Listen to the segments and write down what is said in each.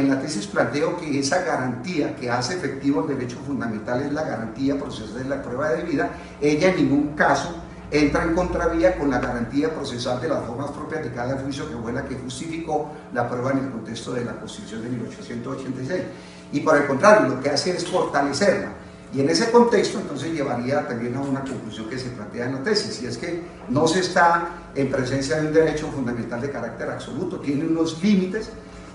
En la tesis planteo que esa garantía que hace efectivo el derecho fundamental es la garantía procesal de la prueba debida. Ella en ningún caso entra en contravía con la garantía procesal de las formas propias de cada juicio, que fue la que justificó la prueba en el contexto de la Constitución de 1886. Y por el contrario, lo que hace es fortalecerla. Y en ese contexto entonces llevaría también a una conclusión que se plantea en la tesis, y es que no se está en presencia de un derecho fundamental de carácter absoluto, tiene unos límites.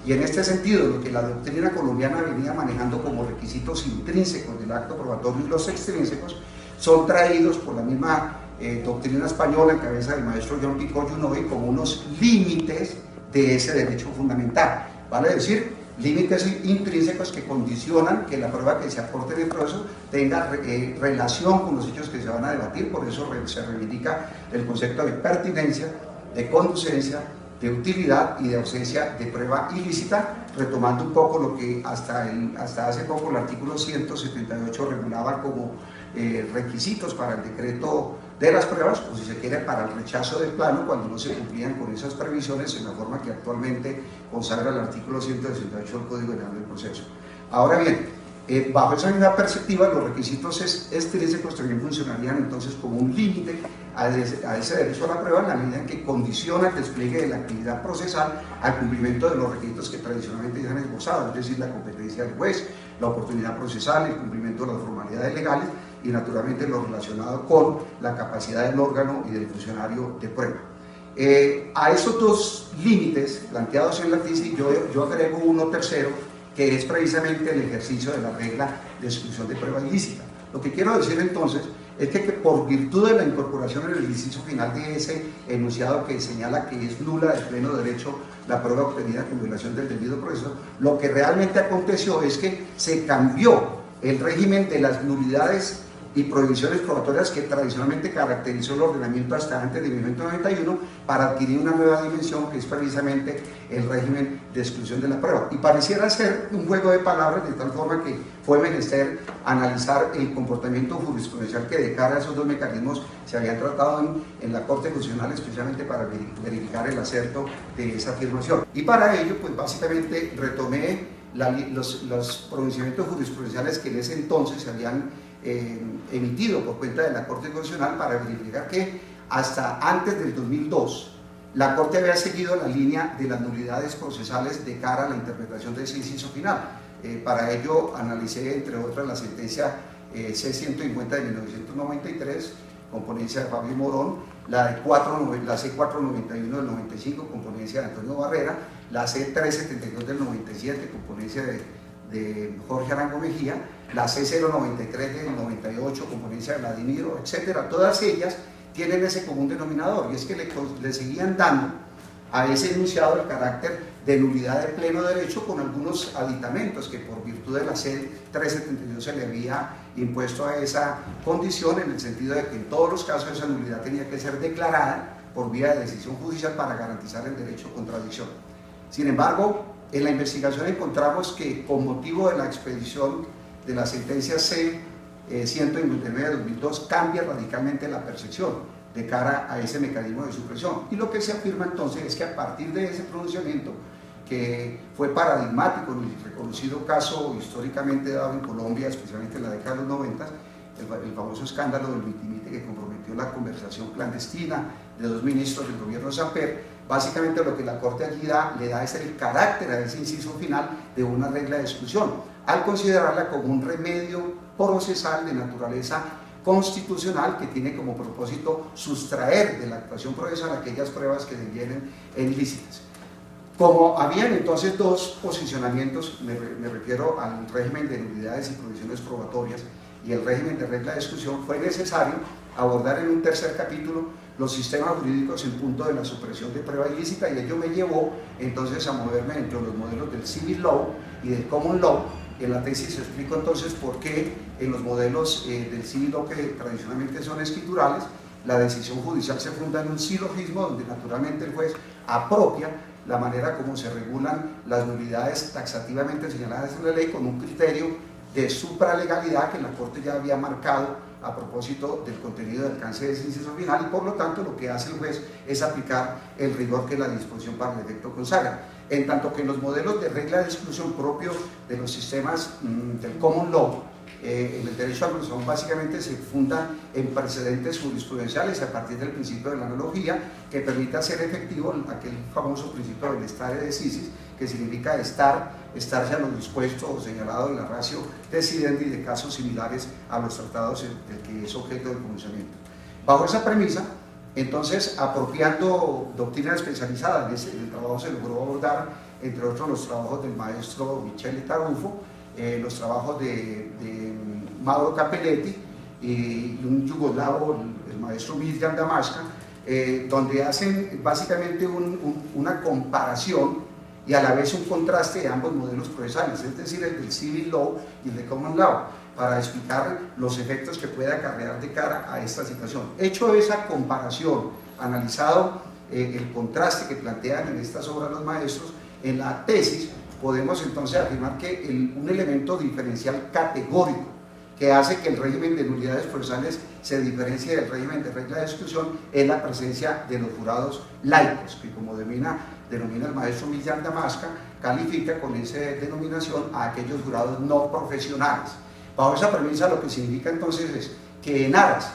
Y en este sentido, lo que la doctrina colombiana venía manejando como requisitos intrínsecos del acto probatorio y los extrínsecos son traídos por la misma doctrina española en cabeza del maestro John Picot Junoy como unos límites de ese derecho fundamental. Vale decir, límites intrínsecos que condicionan que la prueba que se aporte en el proceso tenga relación con los hechos que se van a debatir. Por eso se reivindica el concepto de pertinencia, de conducencia, de utilidad y de ausencia de prueba ilícita, retomando un poco lo que hasta hace poco el artículo 178 regulaba como requisitos para el decreto de las pruebas, o si se quiere para el rechazo del plano cuando no se cumplían con esas previsiones en la forma que actualmente consagra el artículo 168 del Código Penal del Proceso. Ahora bien, bajo esa misma perspectiva, los requisitos extrínsecos también funcionarían entonces como un límite a ese derecho a la prueba en la medida en que condiciona el despliegue de la actividad procesal al cumplimiento de los requisitos que tradicionalmente ya han esbozado, es decir, la competencia del juez, la oportunidad procesal, el cumplimiento de las formalidades legales y naturalmente lo relacionado con la capacidad del órgano y del funcionario de prueba. A esos dos límites planteados en la tesis yo agrego uno tercero, que es precisamente el ejercicio de la regla de exclusión de prueba ilícita. Lo que quiero decir entonces es que por virtud de la incorporación en el inciso final de ese enunciado que señala que es nula de pleno derecho la prueba obtenida con violación del debido proceso, lo que realmente aconteció es que se cambió el régimen de las nulidades y prohibiciones probatorias que tradicionalmente caracterizó el ordenamiento hasta antes de 1991 para adquirir una nueva dimensión que es precisamente el régimen de exclusión de la prueba. Y pareciera ser un juego de palabras de tal forma que fue menester analizar el comportamiento jurisprudencial que de cara a esos dos mecanismos se habían tratado en la Corte Constitucional, especialmente para verificar el acerto de esa afirmación. Y para ello, pues básicamente retomé los pronunciamientos jurisprudenciales que en ese entonces se habían emitido por cuenta de la Corte Constitucional para verificar que hasta antes del 2002 la Corte había seguido la línea de las nulidades procesales de cara a la interpretación de ese inciso final. Para ello analicé, entre otras, la sentencia C-150 de 1993, componencia de Fabio Morón, la C-491 del 95, componencia de Antonio Barrera, la C-372 del 97, componencia de Jorge Arango Mejía, la C093 del 98, componencia de Vladimiro, etcétera. Todas ellas tienen ese común denominador, y es que le seguían dando a ese enunciado el carácter de nulidad de pleno derecho con algunos aditamentos que por virtud de la C372 se le había impuesto a esa condición, en el sentido de que en todos los casos esa nulidad tenía que ser declarada por vía de decisión judicial para garantizar el derecho a contradicción. Sin embargo, en la investigación encontramos que con motivo de la expedición de la sentencia C-159 de 2002 cambia radicalmente la percepción de cara a ese mecanismo de supresión. Y lo que se afirma entonces es que a partir de ese pronunciamiento, que fue paradigmático en el reconocido caso históricamente dado en Colombia, especialmente en la década de los 90, el famoso escándalo del mitimite que comprometió la conversación clandestina de dos ministros del gobierno Samper, básicamente lo que la Corte allí le da es el carácter a ese inciso final de una regla de exclusión, al considerarla como un remedio procesal de naturaleza constitucional que tiene como propósito sustraer de la actuación procesal aquellas pruebas que se vienen ilícitas. Como habían entonces dos posicionamientos, me refiero al régimen de nulidades y provisiones probatorias y el régimen de regla de exclusión, fue necesario abordar en un tercer capítulo los sistemas jurídicos en punto de la supresión de prueba ilícita, y ello me llevó entonces a moverme entre los modelos del Civil Law y del Common Law. En la tesis explico entonces por qué en los modelos del Civil Law, que tradicionalmente son escriturales, la decisión judicial se funda en un silogismo donde naturalmente el juez apropia la manera como se regulan las nulidades taxativamente señaladas en la ley con un criterio de supralegalidad que la Corte ya había marcado a propósito del contenido del alcance de ese inciso final, y por lo tanto lo que hace el juez es aplicar el rigor que la disposición para el efecto consagra. en tanto que los modelos de regla de exclusión propios de los sistemas del common law, en el derecho anglosajón básicamente se fundan en precedentes jurisprudenciales a partir del principio de la analogía, que permite hacer efectivo aquel famoso principio del stare decisis, que significa estarse a lo dispuesto o señalado en la ratio decidendi de casos similares a los tratados del que es objeto del pronunciamiento. Bajo esa premisa, entonces, apropiando doctrina especializada, en el trabajo se logró abordar, entre otros, los trabajos del maestro Michele Tarufo, los trabajos de Mauro Capelletti y un yugoslavo, el maestro Mirjan Damaska, donde hacen básicamente una comparación y a la vez un contraste de ambos modelos procesales, es decir, el del civil law y el de common law, para explicar los efectos que puede acarrear de cara a esta situación. Hecho esa comparación, analizado el contraste que plantean en estas obras los maestros, en la tesis podemos entonces afirmar que un elemento diferencial categórico que hace que el régimen de nulidades procesales se diferencie del régimen de regla de exclusión es la presencia de los jurados laicos, que como denomina el maestro Mirjan Damaska, califica con esa denominación a aquellos jurados no profesionales. Bajo esa premisa, lo que significa entonces es que en aras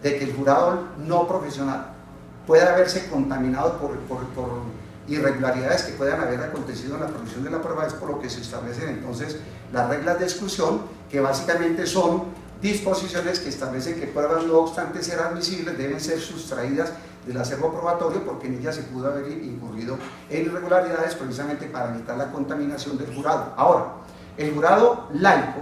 de que el jurado no profesional pueda haberse contaminado por irregularidades que puedan haber acontecido en la producción de la prueba, es por lo que se establecen entonces las reglas de exclusión, que básicamente son disposiciones que establecen que pruebas no obstante ser admisibles deben ser sustraídas del acervo probatorio, porque en ellas se pudo haber incurrido en irregularidades precisamente para evitar la contaminación del jurado. Ahora, el jurado laico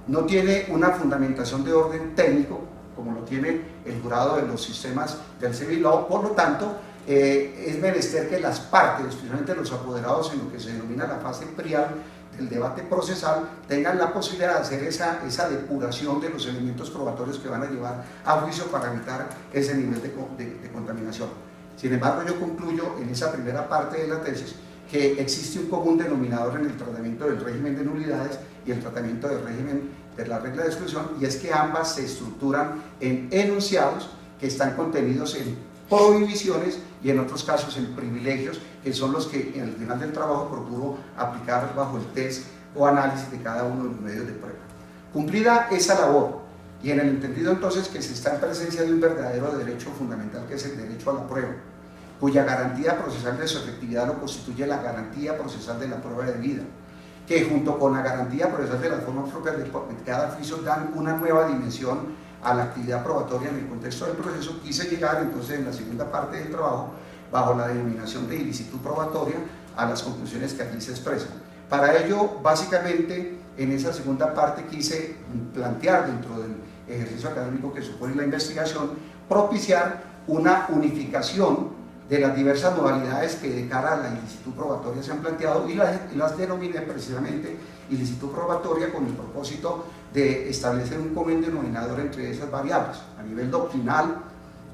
no tiene una fundamentación de orden técnico como lo tiene el jurado de los sistemas del civil law, por lo tanto es menester que las partes, especialmente los apoderados en lo que se denomina la fase prial del debate procesal, tengan la posibilidad de hacer esa depuración de los elementos probatorios que van a llevar a juicio para evitar ese nivel de contaminación. Sin embargo, yo concluyo en esa primera parte de la tesis que existe un común denominador en el tratamiento del régimen de nulidades y el tratamiento del régimen de la regla de exclusión, y es que ambas se estructuran en enunciados que están contenidos en prohibiciones y en otros casos en privilegios, que son los que al final del trabajo procuro aplicar bajo el test o análisis de cada uno de los medios de prueba. Cumplida esa labor, y en el entendido entonces que se está en presencia de un verdadero derecho fundamental, que es el derecho a la prueba, cuya garantía procesal de su efectividad lo constituye la garantía procesal de la prueba debida, que junto con la garantía procesal de las formas propias de cada juicio dan una nueva dimensión a la actividad probatoria en el contexto del proceso. Quise llegar entonces en la segunda parte del trabajo, bajo la denominación de ilicitud probatoria, a las conclusiones que aquí se expresan. Para ello, básicamente, en esa segunda parte quise plantear, dentro del ejercicio académico que supone la investigación, propiciar una unificación de las diversas modalidades que de cara a la ilicitud probatoria se han planteado, y las denominé precisamente ilicitud probatoria con el propósito de establecer un común denominador entre esas variables. A nivel doctrinal,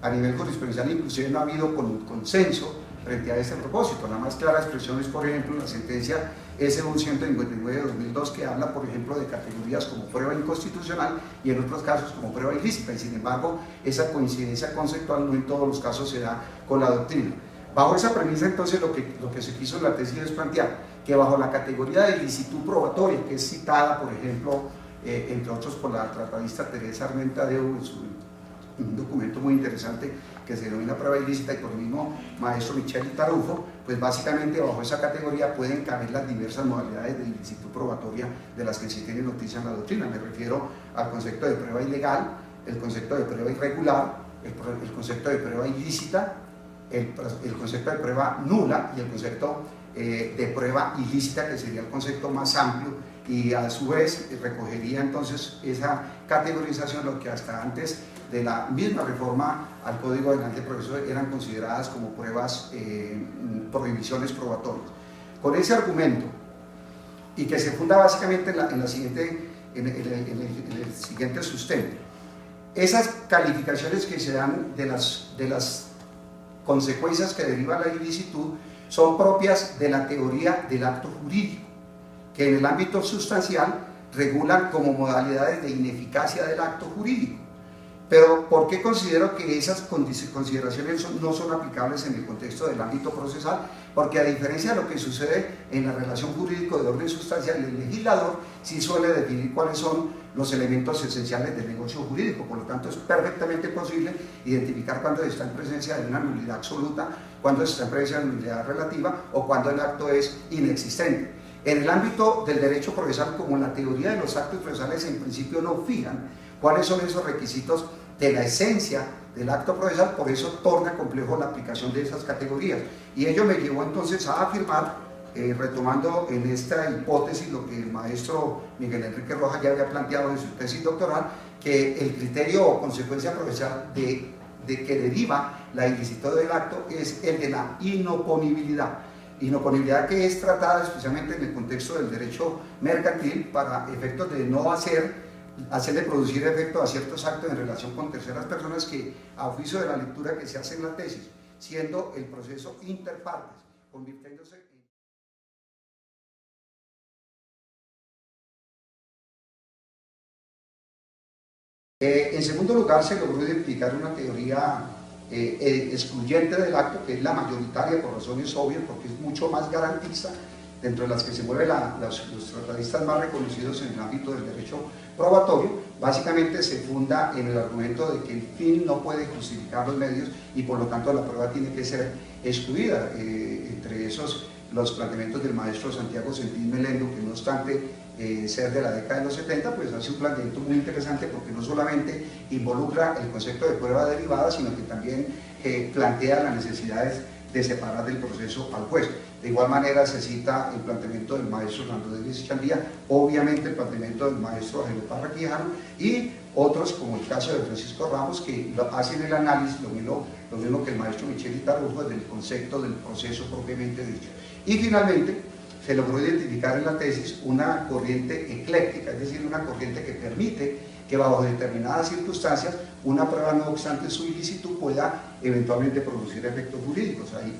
a nivel jurisprudencial, inclusive no ha habido consenso frente a este propósito. La más clara expresión es, por ejemplo, la sentencia SU 159 de 2002, que habla, por ejemplo, de categorías como prueba inconstitucional y en otros casos como prueba ilícita, y sin embargo esa coincidencia conceptual no en todos los casos se da con la doctrina. Bajo esa premisa, entonces, lo que se quiso en la tesis es plantear que bajo la categoría de ilicitud probatoria, que es citada, por ejemplo, entre otros por la tratadista Teresa Armentadeu en un documento muy interesante que se denomina prueba ilícita, y por el mismo maestro Michele Tarufo, pues básicamente bajo esa categoría pueden caber las diversas modalidades de ilicitud probatoria de las que se tiene noticia en la doctrina. Me refiero al concepto de prueba ilegal, el concepto de prueba irregular, el concepto de prueba ilícita, el concepto de prueba nula y el concepto de prueba ilícita, que sería el concepto más amplio, y a su vez recogería entonces esa categorización lo que hasta antes de la misma reforma al Código Penal de Proceso eran consideradas como pruebas, prohibiciones probatorias. Con ese argumento, y que se funda básicamente en el siguiente sustento, esas calificaciones que se dan de las consecuencias que deriva la ilicitud son propias de la teoría del acto jurídico, que en el ámbito sustancial regulan como modalidades de ineficacia del acto jurídico. Pero ¿por qué considero que esas consideraciones no son aplicables en el contexto del ámbito procesal? Porque a diferencia de lo que sucede en la relación jurídico de orden sustancial, el legislador sí suele definir cuáles son los elementos esenciales del negocio jurídico. Por lo tanto, es perfectamente posible identificar cuando está en presencia de una nulidad absoluta, cuando está en presencia de una nulidad relativa o cuando el acto es inexistente. En el ámbito del derecho procesal, como la teoría de los actos procesales en principio no fijan cuáles son esos requisitos de la esencia del acto procesal, por eso torna complejo la aplicación de esas categorías. Y ello me llevó entonces a afirmar, retomando en esta hipótesis lo que el maestro Miguel Enrique Rojas ya había planteado en su tesis doctoral, que el criterio o consecuencia procesal de que deriva la ilicitud del acto es el de la inoponibilidad. Inoponibilidad que es tratada especialmente en el contexto del derecho mercantil para efectos de no hacerle producir efecto a ciertos actos en relación con terceras personas que, a oficio de la lectura que se hace en la tesis, siendo el proceso interpartes, convirtiéndose en... En segundo lugar, se logró identificar una teoría excluyente del acto, que es la mayoritaria por razones obvias, porque es mucho más garantista, dentro de las que se mueven los tratadistas más reconocidos en el ámbito del derecho probatorio. Básicamente se funda en el argumento de que el fin no puede justificar los medios y por lo tanto la prueba tiene que ser excluida. Entre esos, los planteamientos del maestro Santiago Sentín Melendo, que no obstante ser de la década de los 70, pues hace un planteamiento muy interesante porque no solamente involucra el concepto de prueba derivada, sino que también plantea las necesidades de separar del proceso al juez. De igual manera se cita el planteamiento del maestro Hernando Davis Chandía, obviamente el planteamiento del maestro Jaime Parra Quijano y otros como el caso de Francisco Ramos, que hacen el análisis, lo mismo que el maestro Michel Itarujo, del concepto del proceso propiamente dicho. Y finalmente se logró identificar en la tesis una corriente ecléctica, es decir, una corriente que permite que bajo determinadas circunstancias una prueba no obstante su ilicitud pueda eventualmente producir efectos jurídicos. Ahí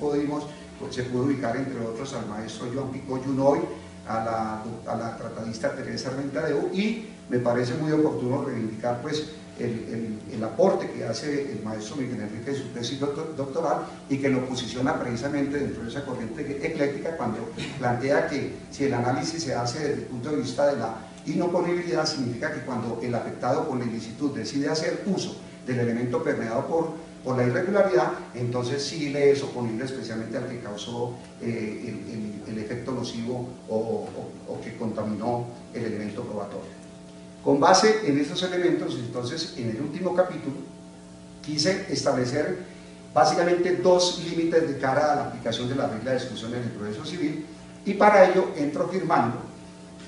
se pudo ubicar entre otros al maestro Joan Picó Junoy, a la tratadista Teresa Rentadeu, y me parece muy oportuno reivindicar pues el aporte que hace el maestro Miguel Enrique en su tesis doctoral y que lo posiciona precisamente dentro de esa corriente ecléctica cuando plantea que si el análisis se hace desde el punto de vista de la inoponibilidad, significa que cuando el afectado con la ilicitud decide hacer uso del elemento permeado por la irregularidad, entonces sí le es oponible especialmente al que causó el efecto nocivo o que contaminó el elemento probatorio. Con base en estos elementos, entonces, en el último capítulo, quise establecer básicamente dos límites de cara a la aplicación de la regla de exclusión en el proceso civil, y para ello entro afirmando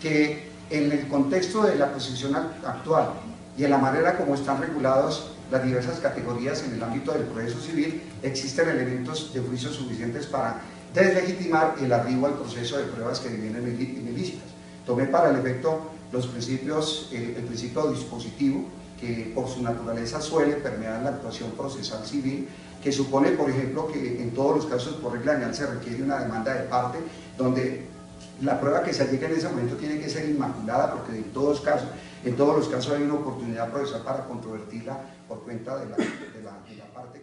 que en el contexto de la posición actual y en la manera como están reguladas las diversas categorías en el ámbito del proceso civil, existen elementos de juicio suficientes para deslegitimar el arribo al proceso de pruebas que devienen ilícitas. Tomé para el efecto los principios, el principio dispositivo, que por su naturaleza suele permear la actuación procesal civil, que supone, por ejemplo, que en todos los casos por regla general se requiere una demanda de parte, donde la prueba que se allegue en ese momento tiene que ser inmaculada, porque en todos los casos hay una oportunidad procesal para controvertirla por cuenta de la parte